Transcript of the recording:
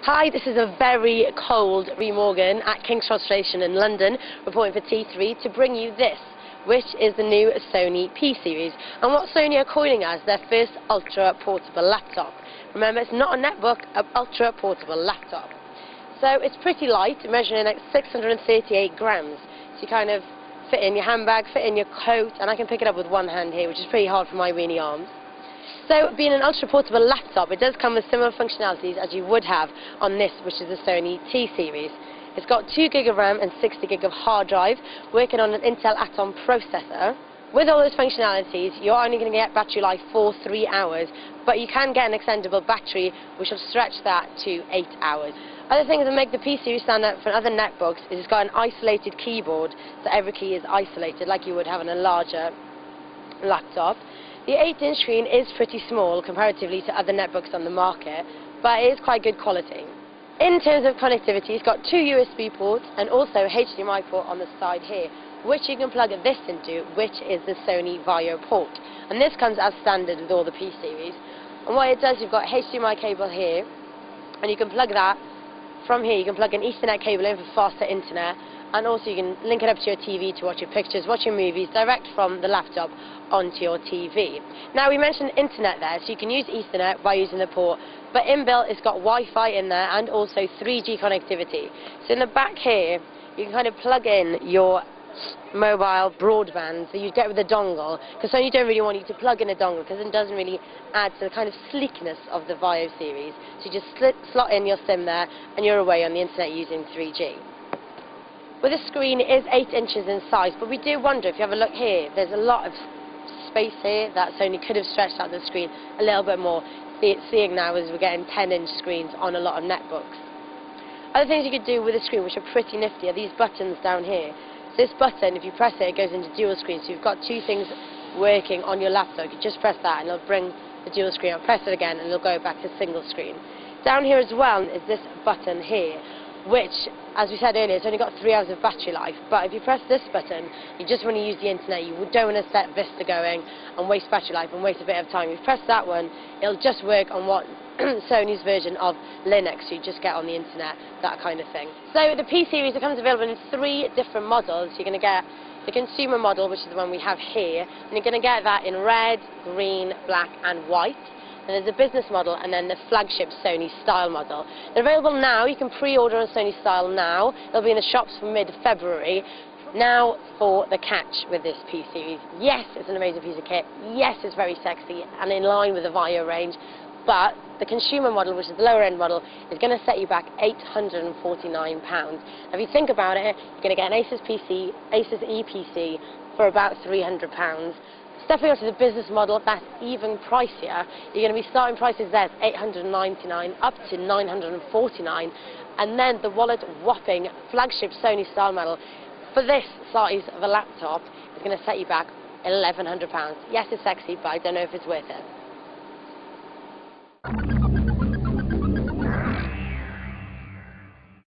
Hi, this is a very cold Ree Morgan at King's Cross Station in London, reporting for T3 to bring you this, which is the new Sony P series, and what Sony are coining as their first ultra portable laptop. Remember, it's not a netbook, an ultra portable laptop. So it's pretty light, measuring like 638 grams. So you kind of fit in your handbag, fit in your coat, and I can pick it up with one hand here, which is pretty hard for my weeny arms. So, being an ultra-portable laptop, it does come with similar functionalities as you would have on this, which is the Sony T series. It's got 2 gig of RAM and 60 gig of hard drive, working on an Intel Atom processor. With all those functionalities, you're only going to get battery life for 3 hours, but you can get an extendable battery, which will stretch that to 8 hours. Other things that make the P series stand out from other netbooks is it's got an isolated keyboard, so every key is isolated, like you would have on a larger laptop. The 8-inch screen is pretty small comparatively to other netbooks on the market, but it is quite good quality. In terms of connectivity, it's got 2 USB ports and also a HDMI port on the side here, which you can plug this into, which is the Sony Vaio port. And this comes as standard with all the P series. And what it does, you've got HDMI cable here, and you can plug that. From here, you can plug an Ethernet cable in for faster internet, and also you can link it up to your TV to watch your pictures, watch your movies direct from the laptop onto your TV. Now, we mentioned internet there, so you can use Ethernet by using the port, but inbuilt it's got Wi-Fi in there and also 3G connectivity. So in the back here, you can kind of plug in your mobile broadband that you get with a dongle, because Sony don't really want you to plug in a dongle because it doesn't really add to the kind of sleekness of the Vaio series. So you just slot in your SIM there and you're away on the internet using 3G. Well, the screen is 8 inches in size, but we do wonder, if you have a look here, there's a lot of space here that Sony could have stretched out the screen a little bit more, seeing now as we're getting 10-inch screens on a lot of netbooks. Other things you could do with the screen, which are pretty nifty, are these buttons down here. This button, if you press it, it goes into dual screen, so you've got 2 things working on your laptop. You just press that and it'll bring the dual screen up, press it again and it'll go back to single screen. Down here as well is this button here, which, as we said earlier, it's only got 3 hours of battery life, but if you press this button, you just want to use the internet, you don't want to set Vista going and waste battery life and waste a bit of time. If you press that one, it'll just work on what Sony's version of Linux, you just get on the internet, that kind of thing. So the P series, it comes available in 3 different models. You're going to get the consumer model, which is the one we have here, and you're going to get that in red, green, black and white. And there's a business model and then the flagship Sony Style model. They're available now. You can pre-order on Sony Style now. They'll be in the shops for mid-February. Now for the catch with this P series. Yes, it's an amazing piece of kit. Yes, it's very sexy and in line with the Vaio range. But the consumer model, which is the lower end model, is going to set you back £849. If you think about it, you're going to get an Asus ePC for about £300. Stepping onto the business model, that's even pricier. You're going to be starting prices there at $899 up to $949, and then the wallet whopping flagship Sony Style model for this size of a laptop is going to set you back £1,100. Yes, it's sexy, but I don't know if it's worth it.